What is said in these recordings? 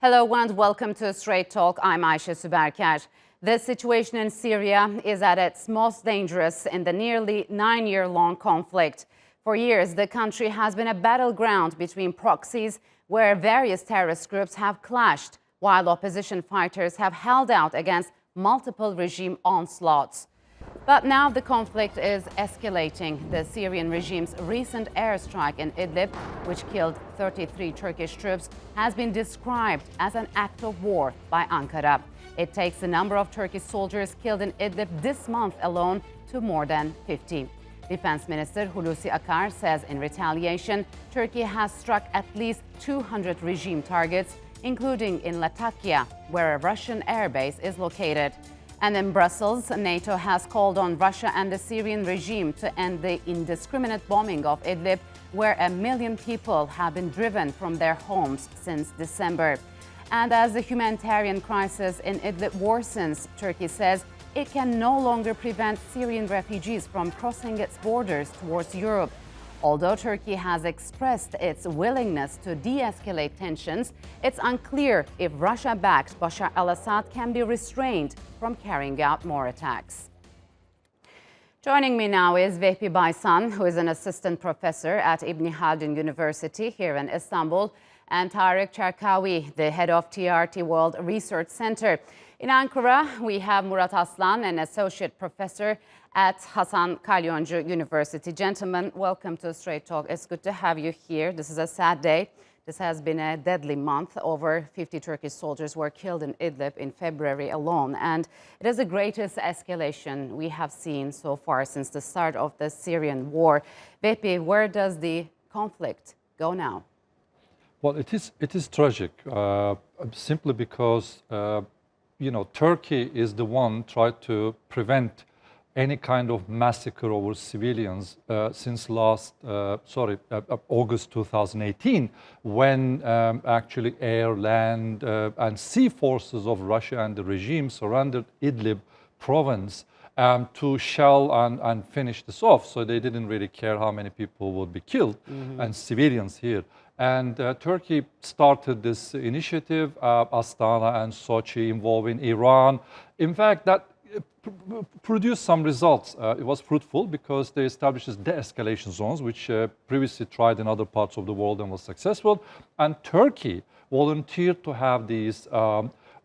Hello and welcome to Straight Talk. I'm Ayşe Süberker. The situation in Syria is at its most dangerous in the nearly 9-year-long conflict. For years, the country has been a battleground between proxies where various terrorist groups have clashed, while opposition fighters have held out against multiple regime onslaughts. But now the conflict is escalating. The Syrian regime's recent airstrike in Idlib, which killed 33 Turkish troops, has been described as an act of war by Ankara. It takes the number of Turkish soldiers killed in Idlib this month alone to more than 50. Defense Minister Hulusi Akar says in retaliation, Turkey has struck at least 200 regime targets, including in Latakia, where a Russian airbase is located. And in Brussels, NATO has called on Russia and the Syrian regime to end the indiscriminate bombing of Idlib, where 1 million people have been driven from their homes since December. And as the humanitarian crisis in Idlib worsens, Turkey says it can no longer prevent Syrian refugees from crossing its borders towards Europe. Although Turkey has expressed its willingness to de-escalate tensions, it's unclear if Russia-backed Bashar al-Assad can be restrained from carrying out more attacks. Joining me now is Vehbi Baysan, who is an assistant professor at Haldun University here in Istanbul, and Tarek Cherkaoui, the head of TRT World Research Center. In Ankara, we have Murat Aslan, an associate professor at Hasan Kalyoncu University. Gentlemen, welcome to Straight Talk. It's good to have you here. This is a sad day. This has been a deadly month. Over 50 Turkish soldiers were killed in Idlib in February alone. And it is the greatest escalation we have seen so far since the start of the Syrian war. Vehbi, where does the conflict go now? Well, it is tragic, simply because, Turkey is the one tried to prevent any kind of massacre over civilians since August 2018, when actually air, land, and sea forces of Russia and the regime surrendered Idlib province to shell and finish this off. So they didn't really care how many people would be killed and civilians here. And Turkey started this initiative, Astana and Sochi, involving Iran. In fact, that produced some results. It was fruitful because they established de-escalation zones, which previously tried in other parts of the world and was successful. And Turkey volunteered to have these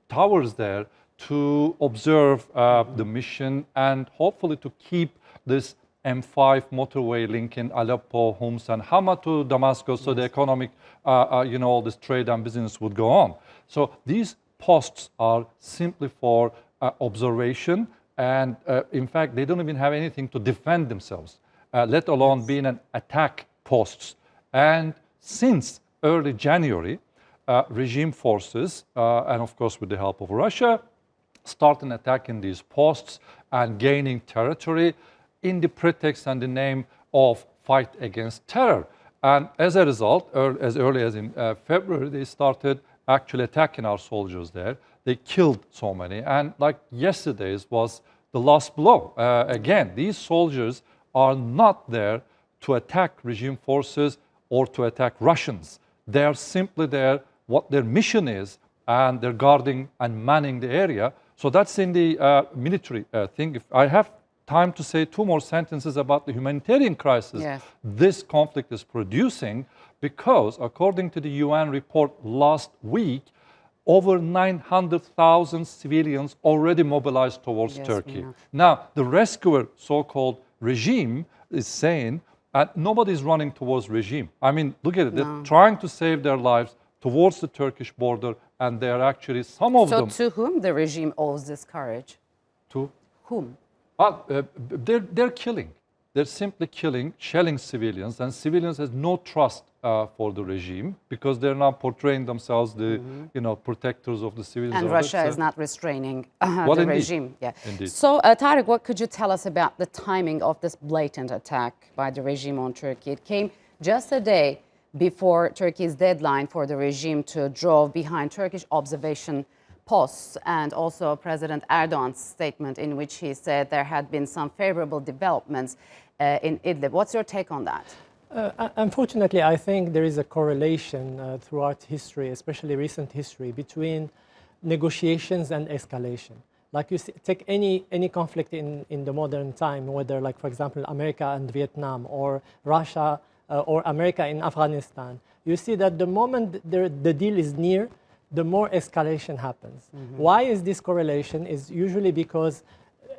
towers there to observe the mission and hopefully to keep this M5 motorway linking Aleppo, Homs, and Hama to Damascus, so the economic, all this trade and business would go on. So these posts are simply for observation, and in fact, they don't even have anything to defend themselves, let alone being an attack posts. And since early January, regime forces, and of course with the help of Russia, started attacking these posts and gaining territory in the pretext and the name of fight against terror. And as a result, as early as in February, they started actually attacking our soldiers there. They killed so many. And like yesterday's was the last blow. Again, these soldiers are not there to attack regime forces or to attack Russians. They are simply there, what their mission is, and they're guarding and manning the area. So that's in the military thing. If I have time to say two more sentences about the humanitarian crisis this conflict is producing, because according to the UN report last week, over 900,000 civilians already mobilized towards Turkey. Now, the rescuer, so-called regime, is saying nobody's running towards regime. I mean, look at it. They're trying to save their lives towards the Turkish border, and they're actually, some of them... So to whom the regime owes this courage? To whom? They're killing. They're simply killing, shelling civilians, and civilians has no trust for the regime because they're now portraying themselves the protectors of the civilians. And Russia is not restraining the regime. Yeah. Indeed. So, Tarek, what could you tell us about the timing of this blatant attack by the regime on Turkey? It came just a day before Turkey's deadline for the regime to draw behind Turkish observation posts, and also President Erdogan's statement in which he said there had been some favorable developments in Idlib. What's your take on that? Unfortunately, I think there is a correlation throughout history, especially recent history, between negotiations and escalation. Like you see, take any conflict in the modern time, whether, like, for example, America and Vietnam, or Russia or America in Afghanistan, you see that the moment the deal is near, the more escalation happens. Why is this correlation? Is usually because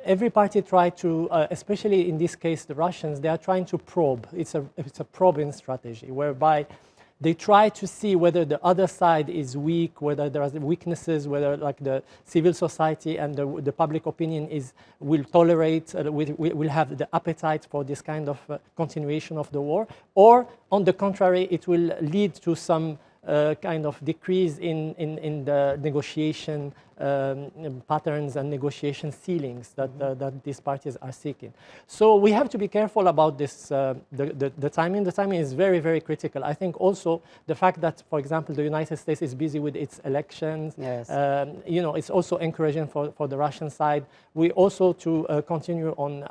every party tries to, especially in this case, the Russians, they are trying to probe. It's a probing strategy whereby they try to see whether the other side is weak, whether there are weaknesses, whether, like, the civil society and the public opinion will tolerate, will have the appetite for this kind of continuation of the war, or on the contrary, it will lead to some kind of decrease in the negotiation patterns and negotiation ceilings that these parties are seeking. So we have to be careful about this, the timing. The timing is very, very critical. I think also the fact that, for example, the United States is busy with its elections, yes. You know, it's also encouraging for the Russian side. We also, to continue on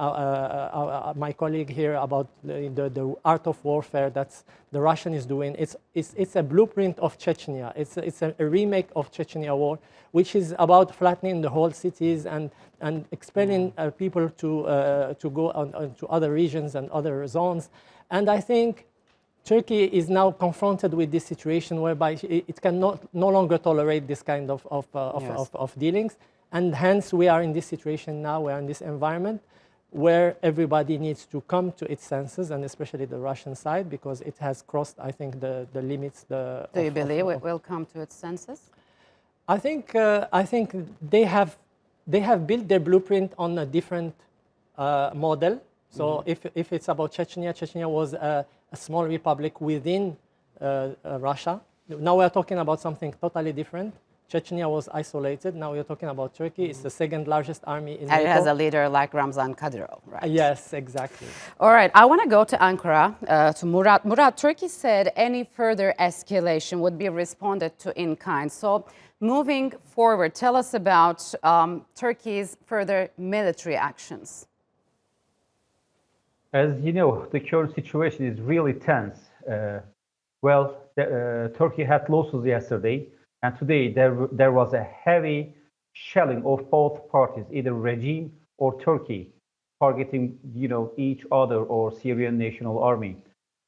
my colleague here about the art of warfare that the Russian is doing. It's a blueprint of Chechnya. It's a remake of Chechnya war, which is about flattening the whole cities and expelling people to go on to other regions and other zones. And I think Turkey is now confronted with this situation whereby it cannot no longer tolerate this kind of dealings. And hence we are in this situation now, we are in this environment where everybody needs to come to its senses, and especially the Russian side, because it has crossed, I think, the limits. Do you believe it will come to its senses? I think they have built their blueprint on a different model. So if it's about Chechnya, Chechnya was a small republic within Russia. Now we are talking about something totally different. Chechnya was isolated. Now we're talking about Turkey. It's the second largest army in NATO. And it has a leader like Ramzan Kadyrov, right? Yes, exactly. All right, I want to go to Ankara, to Murat. Murat, Turkey said any further escalation would be responded to in kind. So moving forward, tell us about Turkey's further military actions. As you know, the current situation is really tense. Turkey had losses yesterday. And today there was a heavy shelling of both parties, either regime or Turkey, targeting each other or Syrian National Army.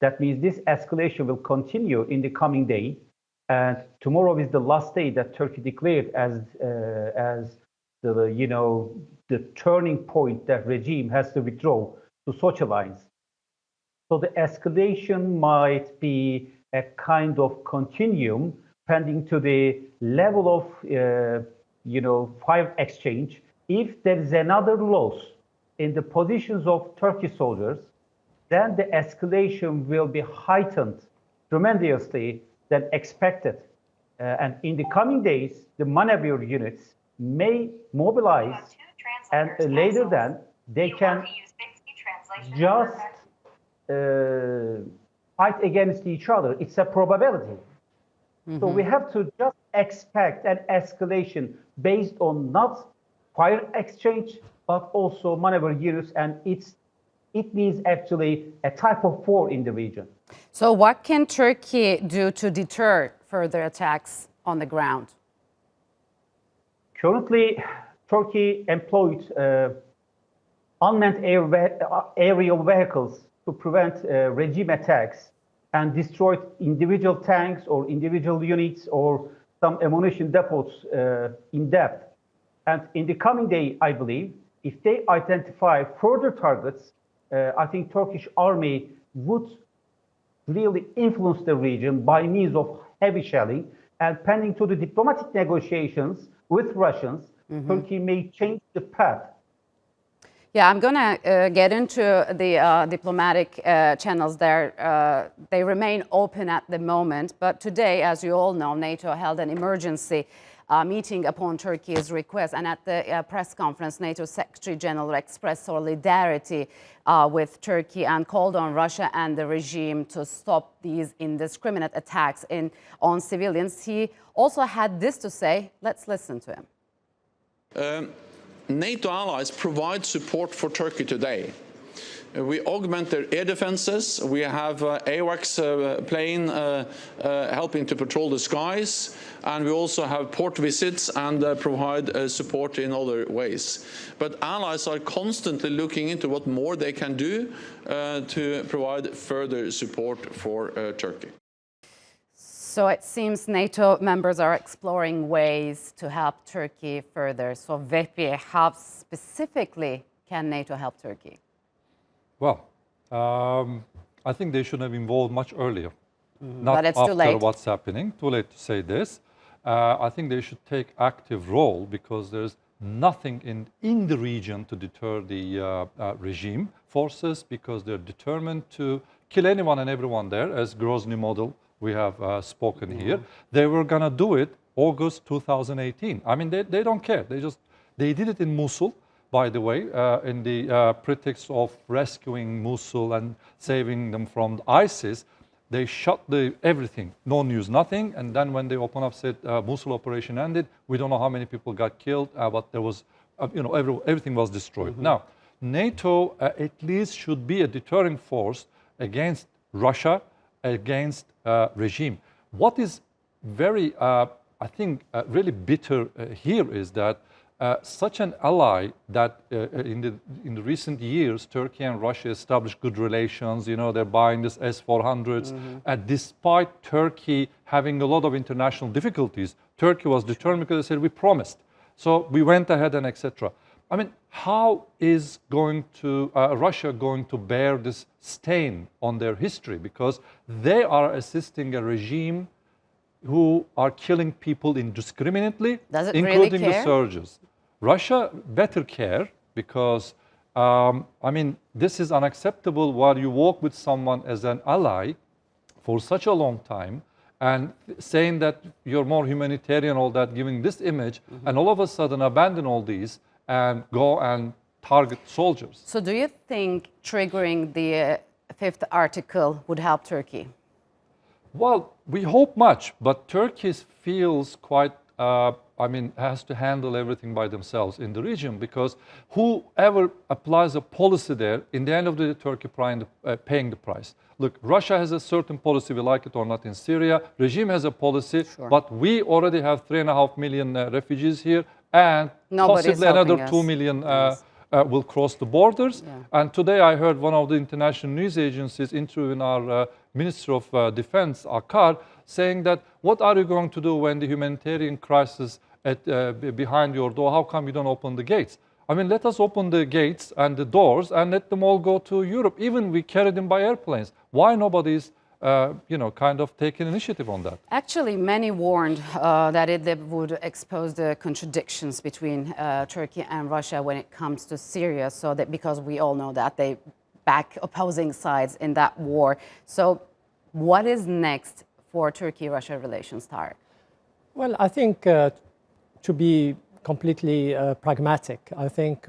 That means this escalation will continue in the coming day, and tomorrow is the last day that Turkey declared as the turning point that regime has to withdraw to socialize. So the escalation might be a kind of continuum, pending to the level of fire exchange. If there is another loss in the positions of Turkish soldiers, then the escalation will be heightened tremendously than expected. And in the coming days, the maneuver units may mobilize, and later then they can just fight against each other. It's a probability. So we have to just expect an escalation based on not fire exchange, but also maneuver units, and it means actually a type of war in the region. So what can Turkey do to deter further attacks on the ground? Currently, Turkey employed unmanned aerial vehicles to prevent regime attacks, and destroyed individual tanks or individual units or some ammunition depots in depth. And in the coming day, I believe, if they identify further targets, I think Turkish army would really influence the region by means of heavy shelling. And pending to the diplomatic negotiations with Russians, Turkey may change the path. Yeah, I'm going to get into the diplomatic channels there. They remain open at the moment. But today, as you all know, NATO held an emergency meeting upon Turkey's request. And at the press conference, NATO Secretary General expressed solidarity with Turkey and called on Russia and the regime to stop these indiscriminate attacks on civilians. He also had this to say. Let's listen to him. NATO allies provide support for Turkey today. We augment their air defenses. We have AWACS plane helping to patrol the skies. And we also have port visits and provide support in other ways. But allies are constantly looking into what more they can do to provide further support for Turkey. So it seems NATO members are exploring ways to help Turkey further. So Vehbi, how specifically can NATO help Turkey? Well, I think they should have involved much earlier, not But it's after too late. what's happening. Too late to say this. I think they should take active role because there's nothing in the region to deter the regime forces because they're determined to kill anyone and everyone there, as Grozny model we have spoken here. They were going to do it August 2018. I mean, they don't care. They did it in Mosul, by the way, in the pretext of rescuing Mosul and saving them from ISIS. They shut everything, no news, nothing. And then when they opened up, said Mosul operation ended. We don't know how many people got killed, but there was, everything was destroyed. Now, NATO at least should be a deterring force against Russia, against regime. What is very, I think, really bitter here is that such an ally that in the recent years, Turkey and Russia established good relations. They're buying this S-400s. Despite Turkey having a lot of international difficulties, Turkey was determined because they said, we promised. So we went ahead and etc. I mean, how is Russia going to bear this stain on their history? Because they are assisting a regime who are killing people indiscriminately, including the surges. Russia better care because, I mean, this is unacceptable while you walk with someone as an ally for such a long time and saying that you're more humanitarian, all that, giving this image, and all of a sudden abandon all these and go and target soldiers. So do you think triggering the fifth article would help Turkey? Well, we hope much, but Turkey feels quite, has to handle everything by themselves in the region because whoever applies a policy there, in the end of the day, Turkey paying the price. Look, Russia has a certain policy, we like it or not, in Syria. Regime has a policy, but we already have 3.5 million refugees here, and possibly another 2 million will cross the borders. Yeah. And today I heard one of the international news agencies interviewing our Minister of Defense, Akar, saying that, what are you going to do when the humanitarian crisis behind your door, how come you don't open the gates? I mean, let us open the gates and the doors and let them all go to Europe. Even we carry them by airplanes. Why nobody's kind of taking initiative on that? Actually, many warned that Idlib would expose the contradictions between Turkey and Russia when it comes to Syria, so that because we all know that they back opposing sides in that war. So what is next for Turkey-Russia relations, Tarek? Well, I think to be completely pragmatic, I think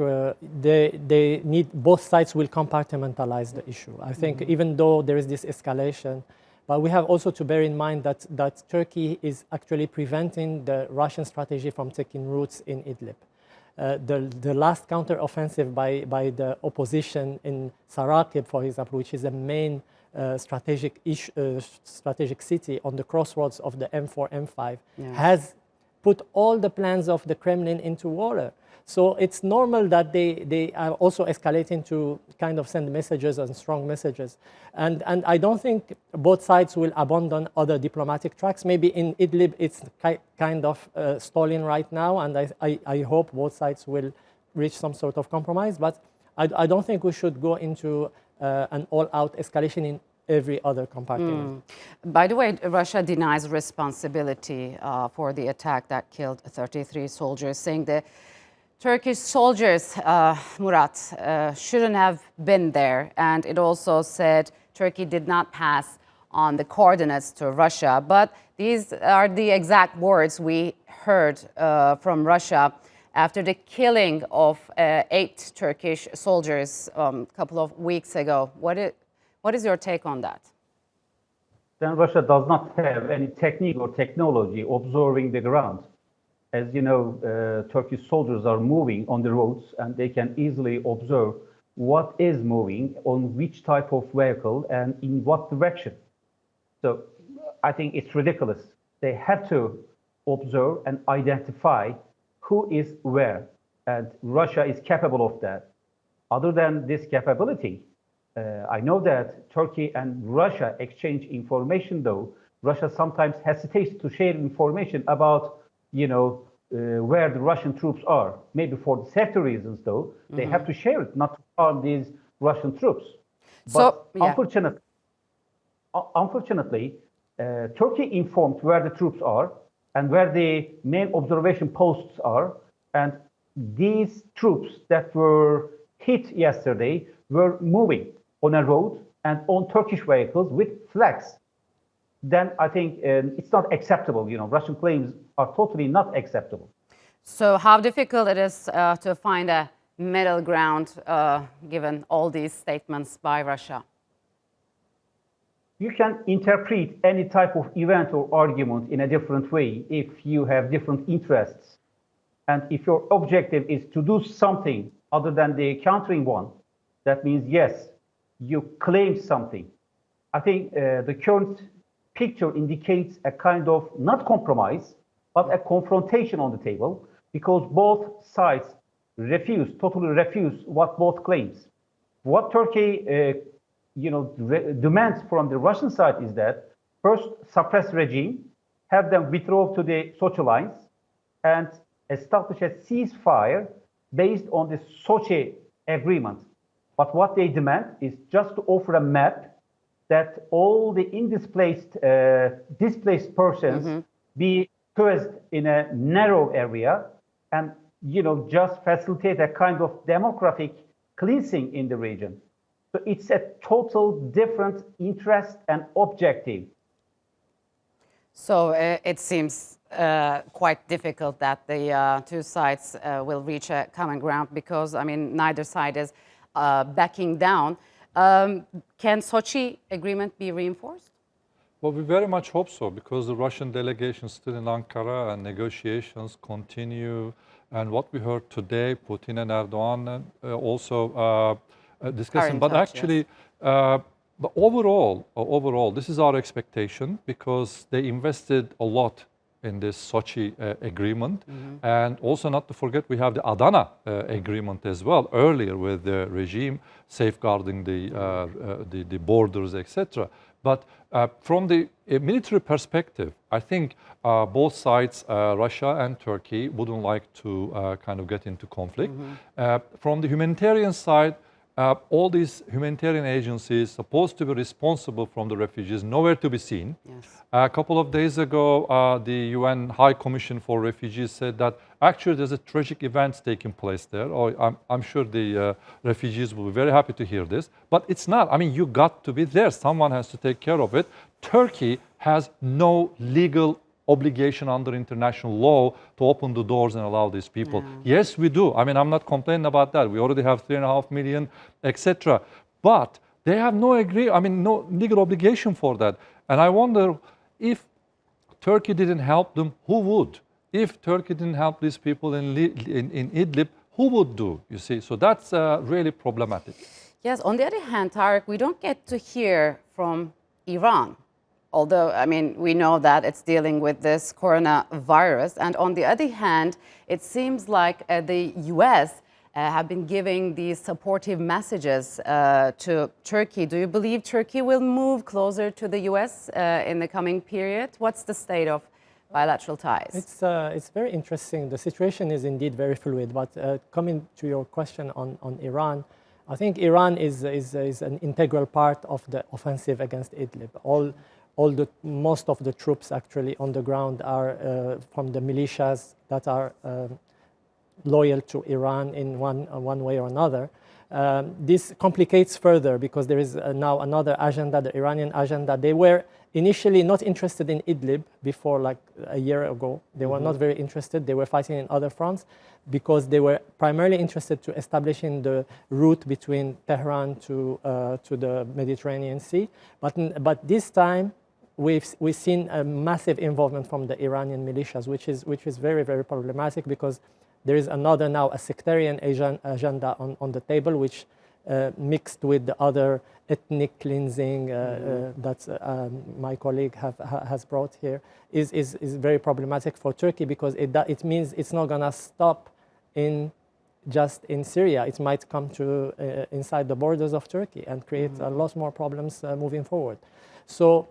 they need, both sides will compartmentalize the issue. I think even though there is this escalation, but we have also to bear in mind that Turkey is actually preventing the Russian strategy from taking roots in Idlib. The last counter-offensive by the opposition in Sarakib, for example, which is the main strategic city on the crossroads of the M4, M5, has put all the plans of the Kremlin into water. So it's normal that they are also escalating to kind of send messages and strong messages. And I don't think both sides will abandon other diplomatic tracks. Maybe in Idlib it's kind of stalling right now, and I hope both sides will reach some sort of compromise. But I don't think we should go into an all-out escalation in every other compartment. By the way, Russia denies responsibility for the attack that killed 33 soldiers, saying the Turkish soldiers, Murat, shouldn't have been there. And it also said Turkey did not pass on the coordinates to Russia. But these are the exact words we heard from Russia after the killing of 8 Turkish soldiers a couple of weeks ago. What is your take on that? Then Russia does not have any technique or technology observing the ground. As you know, Turkish soldiers are moving on the roads and they can easily observe what is moving, on which type of vehicle, and in what direction. So I think it's ridiculous. They have to observe and identify who is where, and Russia is capable of that. Other than this capability, I know that Turkey and Russia exchange information, though Russia sometimes hesitates to share information about, where the Russian troops are. Maybe for the safety reasons, though, they have to share it, not to harm these Russian troops. But unfortunately, Turkey informed where the troops are and where the main observation posts are, and these troops that were hit yesterday were moving on a road and on Turkish vehicles with flags. Then I think it's not acceptable. Russian claims are totally not acceptable. So how difficult it is to find a middle ground given all these statements by Russia? You can interpret any type of event or argument in a different way if you have different interests. And if your objective is to do something other than the countering one, that means, yes, you claim something. I think the current picture indicates a kind of not compromise, but a confrontation on the table, because both sides totally refuse what both claims. What Turkey demands from the Russian side is that first suppress regime, have them withdraw to the Sochi lines, and establish a ceasefire based on the Sochi agreement. But what they demand is just to offer a map that all the displaced persons be housed in a narrow area, and just facilitate a kind of demographic cleansing in the region. So it's a total different interest and objective. So it seems quite difficult that the two sides will reach a common ground because, neither side is backing down. Can Sochi agreement be reinforced? Well, we very much hope so, because the Russian delegation is still in Ankara and negotiations continue. And what we heard today, Putin and Erdogan also discussing. But actually, but overall, this is our expectation, because they invested a lot in this Sochi agreement. And also, not to forget, we have the Adana agreement as well, earlier with the regime safeguarding the borders, etc. But from the military perspective, I think both sides, Russia and Turkey, wouldn't like to kind of get into conflict. From the humanitarian side, all these humanitarian agencies supposed to be responsible from the refugees, nowhere to be seen. Yes. A couple of days ago, the UN High Commission for Refugees said that actually there's a tragic event taking place there. I'm sure the refugees will be very happy to hear this, but it's not. You got to be there. Someone has to take care of it. Turkey has no legal obligation under international law to open the doors and allow these people. Yeah. Yes, we do. I'm not complaining about that. We already have 3.5 million, etc. But they have no legal obligation for that. And I wonder, if Turkey didn't help them, who would? If Turkey didn't help these people in Idlib, who would do? You see, so that's really problematic. Yes. On the other hand, Tarek, we don't get to hear from Iran. Although, we know that it's dealing with this coronavirus. And on the other hand, it seems like the US have been giving these supportive messages to Turkey. Do you believe Turkey will move closer to the US in the coming period? What's the state of bilateral ties? It's very interesting. The situation is indeed very fluid. But coming to your question on Iran, I think Iran is an integral part of the offensive against Idlib. Most of the troops actually on the ground are from the militias that are loyal to Iran in one way or another. This complicates further because there is now another agenda, the Iranian agenda. They were initially not interested in Idlib before, like a year ago. They were not very interested. They were fighting in other fronts because they were primarily interested to establishing the route between Tehran to the Mediterranean Sea. But this time, we've seen a massive involvement from the Iranian militias, which is very, very problematic because there is another now a sectarian agenda on the table, which mixed with the other ethnic cleansing that my colleague has brought here is very problematic for Turkey, because it means it's not going to stop just in Syria. It might come to inside the borders of Turkey and create a lot more problems moving forward. So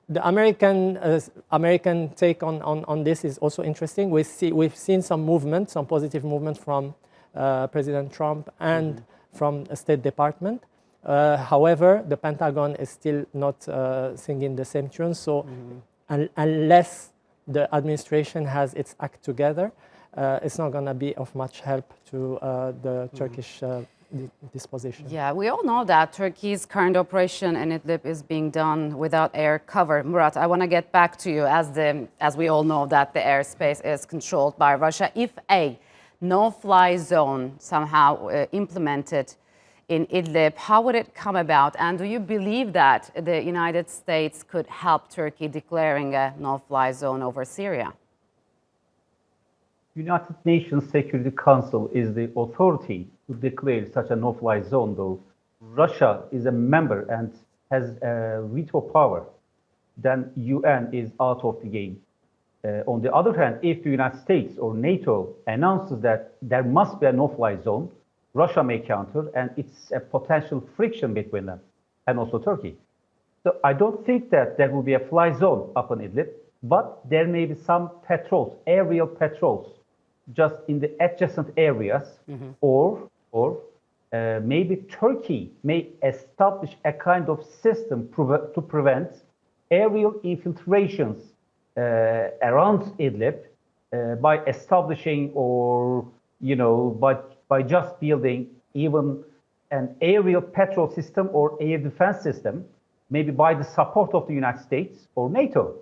the American take on this is also interesting. We've seen some movement, some positive movement from President Trump and from the State Department. However, the Pentagon is still not singing the same tune. So unless the administration has its act together, it's not going to be of much help to the Turkish disposition. Yeah, we all know that Turkey's current operation in Idlib is being done without air cover. Murat, I want to get back to you, as we all know that the airspace is controlled by Russia. If a no-fly zone somehow implemented in Idlib, how would it come about? And do you believe that the United States could help Turkey declaring a no-fly zone over Syria? United Nations Security Council is the authority to declare such a no-fly zone, though Russia is a member and has veto power. Then UN is out of the game. On the other hand, if the United States or NATO announces that there must be a no-fly zone, Russia may counter, and it's a potential friction between them and also Turkey. So I don't think that there will be a fly zone up on Idlib, but there may be some patrols, aerial patrols, just in the adjacent areas, or maybe Turkey may establish a kind of system to prevent aerial infiltrations around Idlib by establishing, or by just building even an aerial patrol system or air defense system, maybe by the support of the United States or NATO.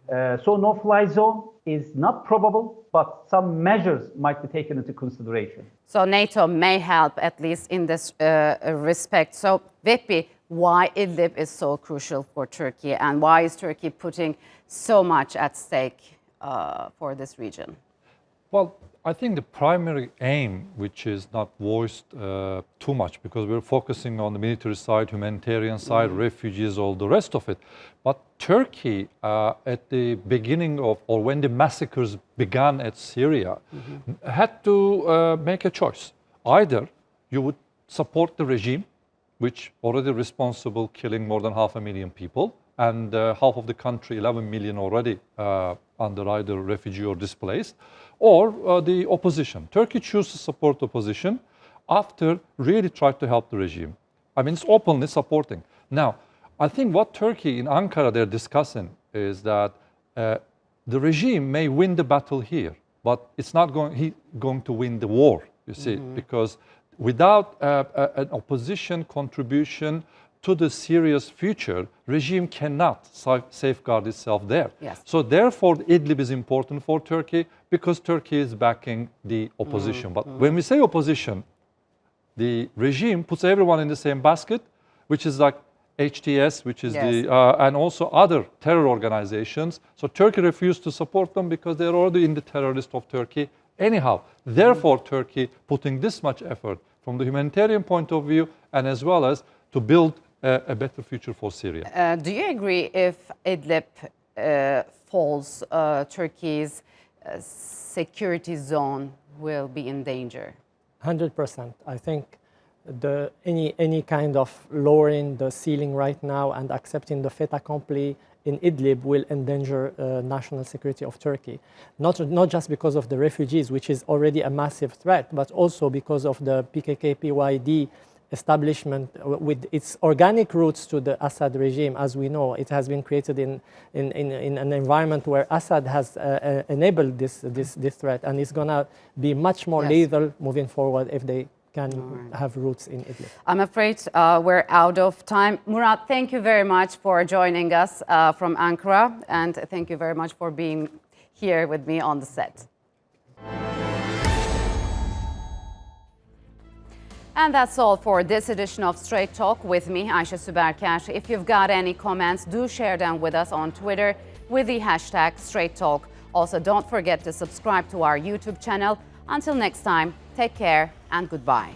So no-fly zone is not probable, but some measures might be taken into consideration. So NATO may help, at least in this respect. So Vehbi, why Idlib is so crucial for Turkey, and why is Turkey putting so much at stake for this region? Well, I think the primary aim, which is not voiced too much, because we're focusing on the military side, humanitarian side, refugees, all the rest of it. But Turkey, at the beginning of, or when the massacres began at Syria, had to make a choice. Either you would support the regime, which already responsible killing more than 500,000 people, and half of the country, 11 million already under either refugee or displaced, or the opposition. Turkey chose to support opposition after really tried to help the regime. I mean, it's openly supporting. Now, I think what Turkey in Ankara they're discussing is that the regime may win the battle here, but it's not going to win the war, you see, because without an opposition contribution to the Syria's future, regime cannot safeguard itself there. Yes. So therefore, Idlib is important for Turkey because Turkey is backing the opposition. But when we say opposition, the regime puts everyone in the same basket, which is like HTS, which is and also other terror organizations. So Turkey refused to support them because they're already in the terror list of Turkey anyhow. Therefore, Turkey putting this much effort from the humanitarian point of view, and as well as to build a better future for Syria. Do you agree if Idlib falls, Turkey's security zone will be in danger? 100%. I think any kind of lowering the ceiling right now and accepting the fait accompli in Idlib will endanger national security of Turkey. Not just because of the refugees, which is already a massive threat, but also because of the PKK-PYD establishment with its organic roots to the Assad regime. As we know, it has been created in an environment where Assad has enabled this threat, and it's going to be much more lethal moving forward if they can have roots in Idlib. I'm afraid we're out of time. Murat, thank you very much for joining us from Ankara, and thank you very much for being here with me on the set. And that's all for this edition of Straight Talk with me, Ayşe Süberker. If you've got any comments, do share them with us on Twitter with the hashtag Straight Talk. Also, don't forget to subscribe to our YouTube channel. Until next time, take care and goodbye.